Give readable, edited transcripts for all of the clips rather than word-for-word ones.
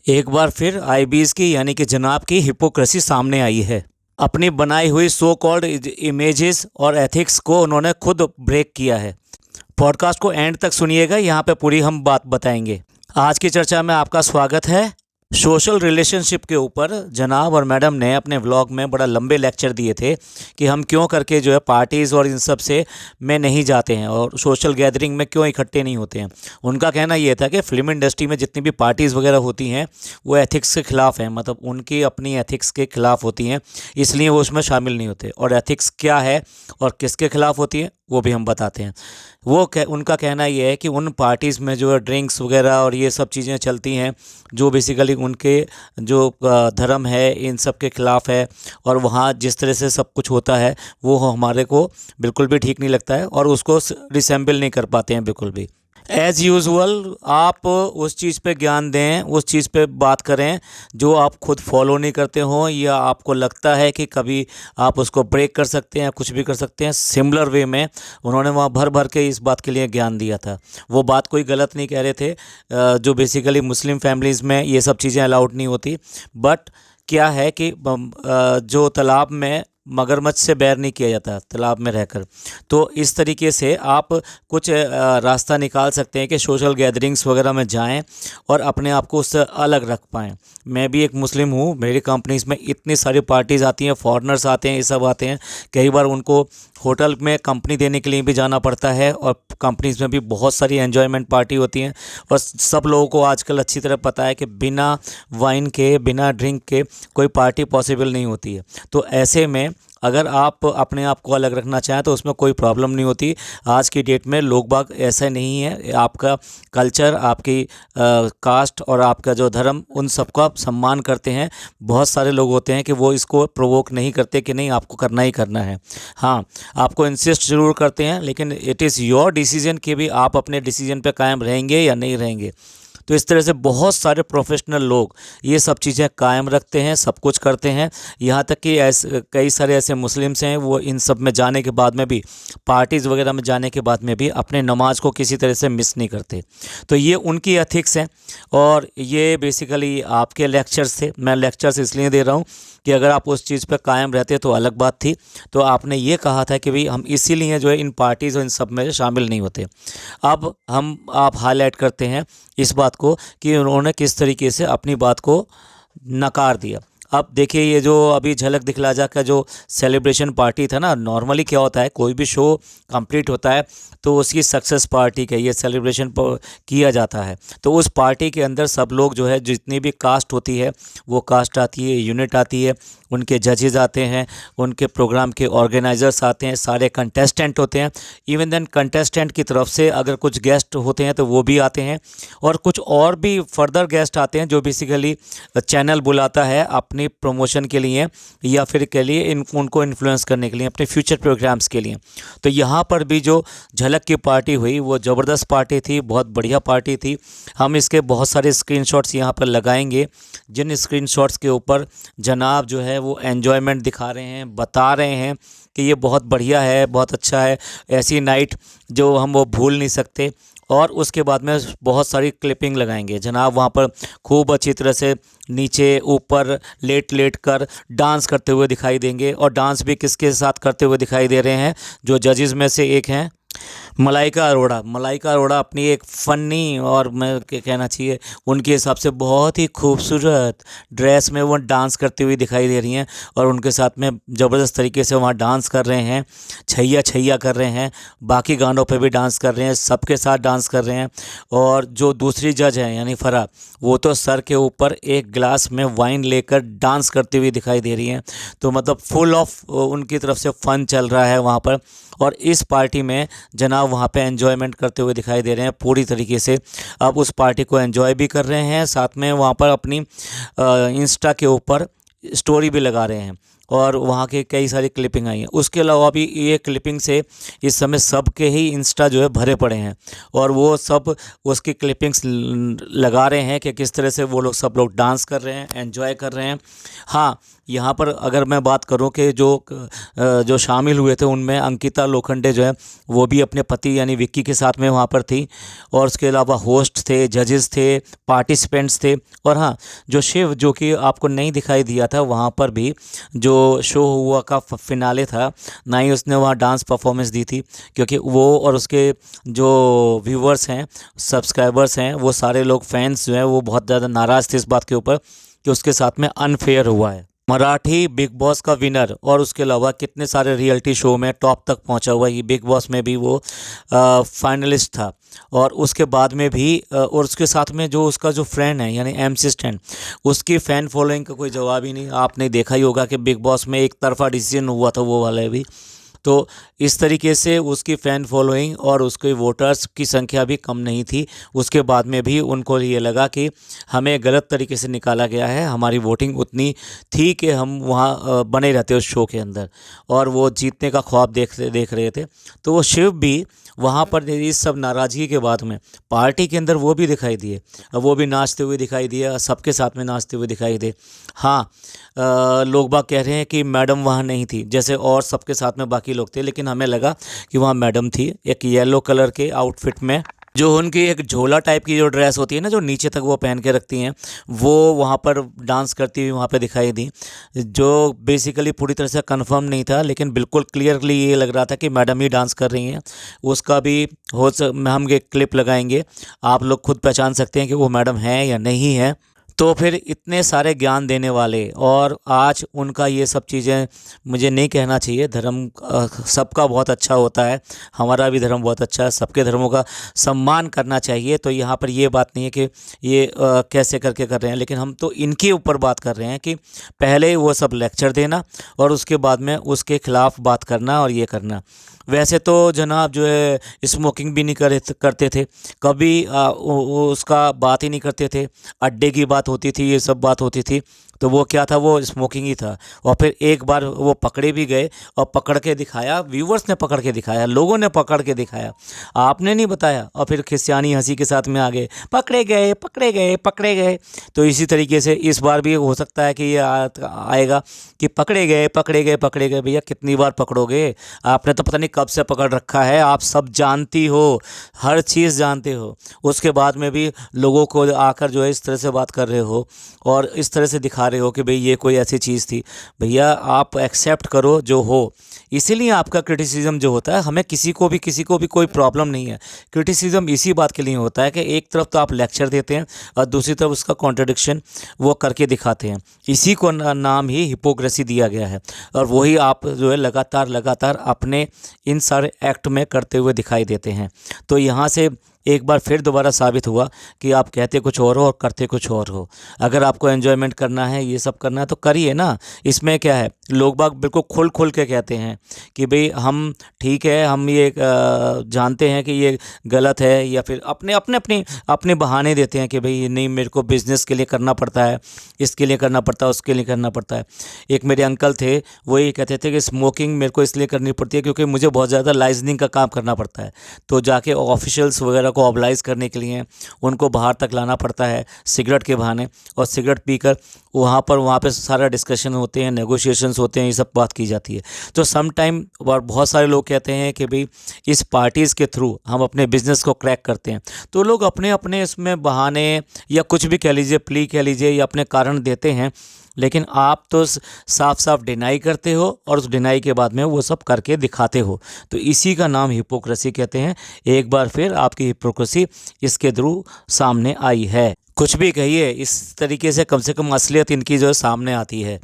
एक बार फिर आईबीज की यानी कि जनाब की हिपोक्रेसी सामने आई है। अपनी बनाई हुई सो कॉल्ड इमेजेस और एथिक्स को उन्होंने खुद ब्रेक किया है। पॉडकास्ट को एंड तक सुनिएगा, यहाँ पे पूरी हम बात बताएंगे। आज की चर्चा में आपका स्वागत है। सोशल रिलेशनशिप के ऊपर जनाब और मैडम ने अपने व्लॉग में बड़ा लंबे लेक्चर दिए थे कि हम क्यों करके जो है पार्टीज़ और इन सब से में नहीं जाते हैं और सोशल गैदरिंग में क्यों इकट्ठे नहीं होते हैं। उनका कहना ये था कि फ़िल्म इंडस्ट्री में जितनी भी पार्टीज़ वगैरह होती हैं वो एथिक्स के ख़िलाफ़ हैं, मतलब उनकी अपनी एथिक्स के ख़िलाफ़ होती हैं, इसलिए वो उसमें शामिल नहीं होते। और एथिक्स क्या है और किसके ख़िलाफ़ होती है वो भी हम बताते हैं। उनका कहना ये है कि उन पार्टीज़ में जो है ड्रिंक्स वगैरह और ये सब चीज़ें चलती हैं जो बेसिकली उनके जो धर्म है इन सब के ख़िलाफ़ है, और वहाँ जिस तरह से सब कुछ होता है वो हमारे को बिल्कुल भी ठीक नहीं लगता है और उसको रिसेंबल नहीं कर पाते हैं बिल्कुल भी। एज़ यूजुअल आप उस चीज़ पे ज्ञान दें, उस चीज़ पे बात करें जो आप खुद फॉलो नहीं करते हों या आपको लगता है कि कभी आप उसको ब्रेक कर सकते हैं, कुछ भी कर सकते हैं। सिमिलर वे में उन्होंने वहाँ भर भर के इस बात के लिए ज्ञान दिया था। वो बात कोई गलत नहीं कह रहे थे। जो बेसिकली मुस्लिम फैमिलीज़ में ये सब चीज़ें अलाउड नहीं होती, बट क्या है कि जो तालाब में मगरमच्छ से बैर नहीं किया जाता तालाब में रहकर, तो इस तरीके से आप कुछ रास्ता निकाल सकते हैं कि सोशल गैदरिंग्स वगैरह में जाएं और अपने आप को उससे अलग रख पाएँ। मैं भी एक मुस्लिम हूँ, मेरी कंपनीज़ में इतनी सारी पार्टीज़ आती हैं, फॉरेनर्स आते हैं, ये सब आते हैं। कई बार उनको होटल में कंपनी देने के लिए भी जाना पड़ता है और कंपनीज़ में भी बहुत सारी एन्जॉयमेंट पार्टी होती हैं। और सब लोगों को आजकल अच्छी तरह पता है कि बिना वाइन के, बिना ड्रिंक के कोई पार्टी पॉसिबल नहीं होती है। तो ऐसे में अगर आप अपने आप को अलग रखना चाहें तो उसमें कोई प्रॉब्लम नहीं होती। आज की डेट में लोग बाग ऐसे नहीं है। आपका कल्चर, आपकी कास्ट और आपका जो धर्म, उन सबका सम्मान करते हैं। बहुत सारे लोग होते हैं कि वो इसको प्रोवोक नहीं करते कि नहीं आपको करना ही करना है। हाँ, आपको इंसिस्ट ज़रूर करते हैं, लेकिन इट इज़ योर डिसीजन कि भी आप अपने डिसीजन पे कायम रहेंगे या नहीं रहेंगे। तो इस तरह से बहुत सारे प्रोफेशनल लोग ये सब चीज़ें कायम रखते हैं, सब कुछ करते हैं। यहाँ तक कि ऐसे कई सारे ऐसे मुस्लिम्स हैं वो इन सब में जाने के बाद में भी, पार्टीज़ वगैरह में जाने के बाद में भी अपने नमाज को किसी तरह से मिस नहीं करते। तो ये उनकी एथिक्स हैं और ये बेसिकली आपके लेक्चर्स थे। मैं लेक्चर्स इसलिए दे रहा हूँ कि अगर आप उस चीज़ पर कायम रहते तो अलग बात थी। तो आपने ये कहा था कि भाई हम इसीलिए जो है इन पार्टीज़ और इन सब में शामिल नहीं होते। अब आप हाईलाइट करते हैं इस बात को कि उन्होंने किस तरीके से अपनी बात को नकार दिया। अब देखिए, ये जो अभी झलक दिखला जा का जो सेलिब्रेशन पार्टी था ना, नॉर्मली क्या होता है, कोई भी शो कंप्लीट होता है तो उसकी सक्सेस पार्टी का ये सेलिब्रेशन किया जाता है। तो उस पार्टी के अंदर सब लोग जो है, जितनी भी कास्ट होती है वो कास्ट आती है, यूनिट आती है, उनके जजेस आते हैं, उनके प्रोग्राम के ऑर्गेनाइजर्स आते हैं, सारे कंटेस्टेंट होते हैं। इवन देन कंटेस्टेंट की तरफ से अगर कुछ गेस्ट होते हैं तो वो भी आते हैं, और कुछ और भी फर्दर गेस्ट आते हैं जो बेसिकली चैनल बुलाता है अपनी प्रमोशन के लिए या फिर के लिए उनको इन्फ्लुएंस करने के लिए अपने फ्यूचर प्रोग्राम्स के लिए। तो यहाँ पर भी जो झलक की पार्टी हुई वो ज़बरदस्त पार्टी थी, बहुत बढ़िया पार्टी थी। हम इसके बहुत सारे स्क्रीनशॉट्स यहाँ पर लगाएंगे, जिन स्क्रीनशॉट्स के ऊपर जनाब जो है वो एन्जॉयमेंट दिखा रहे हैं, बता रहे हैं कि ये बहुत बढ़िया है, बहुत अच्छा है, ऐसी नाइट जो हम वो भूल नहीं सकते। और उसके बाद में बहुत सारी क्लिपिंग लगाएंगे। जनाब वहाँ पर खूब अच्छी तरह से नीचे ऊपर लेट लेट कर डांस करते हुए दिखाई देंगे, और डांस भी किसके साथ करते हुए दिखाई दे रहे हैं, जो जजेस में से एक हैं मलाइका अरोड़ा। मलाइका अरोड़ा अपनी एक फ़नी और मैं क्या कहना चाहिए उनके हिसाब से बहुत ही खूबसूरत ड्रेस में वो डांस करती हुई दिखाई दे रही हैं, और उनके साथ में ज़बरदस्त तरीके से वहाँ डांस कर रहे हैं, छैया छैया कर रहे हैं, बाकी गानों पे भी डांस कर रहे हैं, सबके साथ डांस कर रहे हैं। और जो दूसरी जज हैं यानी फ़रा, वो तो सर के ऊपर एक गिलास में वाइन लेकर डांस करती हुई दिखाई दे रही हैं। तो मतलब फुल ऑफ उनकी तरफ से फ़न चल रहा है वहाँ पर। और इस पार्टी में जनाब वहाँ पे एंजॉयमेंट करते हुए दिखाई दे रहे हैं पूरी तरीके से। अब उस पार्टी को एंजॉय भी कर रहे हैं, साथ में वहाँ पर अपनी इंस्टा के ऊपर स्टोरी भी लगा रहे हैं। और वहाँ के कई सारी क्लिपिंग आई हैं। उसके अलावा भी ये क्लिपिंग से इस समय सबके ही इंस्टा जो है भरे पड़े हैं और वो सब उसकी क्लिपिंग्स लगा रहे हैं कि किस तरह से वो लोग सब लोग डांस कर रहे हैं, एंजॉय कर रहे हैं। हाँ, यहाँ पर अगर मैं बात करूँ कि जो शामिल हुए थे उनमें अंकिता लोखंडे जो है वो भी अपने पति यानी विक्की के साथ में वहाँ पर थी, और उसके अलावा होस्ट थे, जजेस थे, पार्टिसिपेंट्स थे, और हाँ, जो शिव जो कि आपको नहीं दिखाई दिया था वहाँ पर भी जो शो हुआ का फिनाले था, ना ही उसने वहाँ डांस परफॉर्मेंस दी थी, क्योंकि वो और उसके जो व्यूवर्स हैं, सब्सक्राइबर्स हैं, वो सारे लोग फैंस जो हैं वो बहुत ज़्यादा नाराज़ थे इस बात के ऊपर कि उसके साथ में अनफेयर हुआ है। मराठी बिग बॉस का विनर और उसके अलावा कितने सारे रियलिटी शो में टॉप तक पहुंचा हुआ, ये बिग बॉस में भी वो फाइनलिस्ट था, और उसके बाद में भी और उसके साथ में जो उसका जो फ्रेंड है यानी MC स्टैन, उसकी फ़ैन फॉलोइंग का कोई जवाब ही नहीं। आपने देखा ही होगा कि बिग बॉस में एक तरफा डिसीजन हुआ था वो वाला भी। तो इस तरीके से उसकी फ़ैन फॉलोइंग और उसके वोटर्स की संख्या भी कम नहीं थी। उसके बाद में भी उनको ये लगा कि हमें गलत तरीके से निकाला गया है, हमारी वोटिंग उतनी थी कि हम वहाँ बने रहते उस शो के अंदर, और वो जीतने का ख्वाब देख रहे थे। तो वो शिव भी वहाँ पर इस सब नाराज़गी के बाद में पार्टी के अंदर वो भी दिखाई दिए, वो भी नाचते हुए दिखाई दिए, सबके साथ में नाचते हुए दिखाई दे। हाँ, लोग बाग कह रहे हैं कि मैडम वहाँ नहीं थी, जैसे और सबके साथ में बाकी लोग थे, लेकिन हमें लगा कि वहाँ मैडम थी एक येलो कलर के आउटफिट में, जो उनकी एक झोला टाइप की जो ड्रेस होती है ना, जो नीचे तक वो पहन के रखती हैं, वो वहाँ पर डांस करती हुई वहाँ पे दिखाई दी, जो बेसिकली पूरी तरह से कंफर्म नहीं था, लेकिन बिल्कुल क्लियरली ये लग रहा था कि मैडम ही डांस कर रही हैं। उसका भी हम एक क्लिप लगाएंगे, आप लोग खुद पहचान सकते हैं कि वो मैडम है या नहीं है। तो फिर इतने सारे ज्ञान देने वाले, और आज उनका ये सब चीज़ें, मुझे नहीं कहना चाहिए, धर्म सबका बहुत अच्छा होता है, हमारा भी धर्म बहुत अच्छा है, सबके धर्मों का सम्मान करना चाहिए। तो यहाँ पर ये बात नहीं है कि ये कैसे करके कर रहे हैं, लेकिन हम तो इनके ऊपर बात कर रहे हैं कि पहले वो सब लेक्चर देना और उसके बाद में उसके खिलाफ़ बात करना और ये करना। वैसे तो जनाब जो है स्मोकिंग भी नहीं करते थे कभी, उसका बात ही नहीं करते थे, अड्डे की बात होती थी, ये सब बात होती थी, तो वो क्या था, वो स्मोकिंग ही था। और फिर एक बार वो पकड़े भी गए और पकड़ के दिखाया, व्यूवर्स ने पकड़ के दिखाया, लोगों ने पकड़ के दिखाया, आपने नहीं बताया, और फिर खिसियानी हंसी के साथ में आ गए, पकड़े गए पकड़े गए पकड़े गए। तो इसी तरीके से इस बार भी हो सकता है कि ये आएगा कि पकड़े गए पकड़े गए पकड़े गए। भैया कितनी बार पकड़ोगे, आपने तो पता नहीं कब से पकड़ रखा है, आप सब जानती हो, हर चीज़ जानते हो, उसके बाद में भी लोगों को आकर जो है इस तरह से बात कर रहे हो और इस तरह से दिखा रहे हो कि भाई ये कोई ऐसी चीज़ थी। भैया आप एक्सेप्ट करो जो हो, इसीलिए आपका क्रिटिसिज्म जो होता है, हमें किसी को भी कोई प्रॉब्लम नहीं है। क्रिटिसिज्म इसी बात के लिए होता है कि एक तरफ तो आप लेक्चर देते हैं और दूसरी तरफ उसका कॉन्ट्रडिक्शन वो करके दिखाते हैं, इसी को नाम ही हिपोक्रेसी दिया गया है, और वही आप जो है लगातार अपने इन सारे एक्ट में करते हुए दिखाई देते हैं। तो यहाँ से एक बार फिर दोबारा साबित हुआ कि आप कहते कुछ और हो और करते कुछ और हो। अगर आपको एन्जॉयमेंट करना है, ये सब करना है तो करिए ना, इसमें क्या है। लोग बाग बिल्कुल खुल के कहते हैं कि भाई हम ठीक है, हम ये जानते हैं कि ये गलत है, या फिर अपने बहाने देते हैं कि भाई नहीं मेरे को बिज़नेस के लिए करना पड़ता है, इसके लिए करना पड़ता है, उसके लिए करना पड़ता है। एक मेरे अंकल थे, वो ये कहते थे कि स्मोकिंग मेरे को इसलिए करनी पड़ती है क्योंकि मुझे बहुत ज़्यादा लाइजनिंग का काम करना पड़ता है, तो जाके ऑफिशियल्स वगैरह को ऑब्लाइज करने के लिए उनको बाहर तक लाना पड़ता है सिगरेट के बहाने, और सिगरेट पीकर वहाँ पे सारा डिस्कशन होते हैं, नेगोशिएशंस होते हैं, ये सब बात की जाती है। तो सम टाइम और बहुत सारे लोग कहते हैं कि भाई इस पार्टीज़ के थ्रू हम अपने बिज़नेस को क्रैक करते हैं, तो लोग अपने इसमें बहाने या कुछ भी कह लीजिए, प्ली कह लीजिए, या अपने कारण देते हैं, लेकिन आप तो साफ डिनाई करते हो और उस डिनाई के बाद में वो सब करके दिखाते हो। तो इसी का नाम हिपोक्रेसी कहते हैं। एक बार फिर आपकी हिपोक्रेसी इसके थ्रू सामने आई है। कुछ भी कहिए, इस तरीके से कम असलियत इनकी जो है सामने आती है,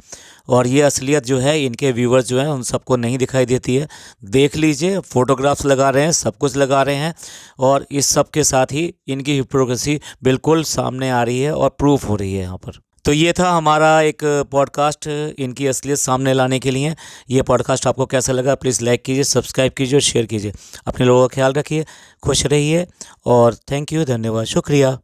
और ये असलियत जो है इनके व्यूवर्स जो हैं उन सबको नहीं दिखाई देती है। देख लीजिए, फ़ोटोग्राफ्स लगा रहे हैं, सब कुछ लगा रहे हैं, और इस सब के साथ ही इनकी हिपोक्रेसी बिल्कुल सामने आ रही है और प्रूफ हो रही है यहाँ पर। तो ये था हमारा एक पॉडकास्ट इनकी असलियत सामने लाने के लिए। ये पॉडकास्ट आपको कैसा लगा, प्लीज़ लाइक कीजिए, सब्सक्राइब कीजिए और शेयर कीजिए। अपने लोगों का ख्याल रखिए, खुश रहिए, और थैंक यू, धन्यवाद, शुक्रिया।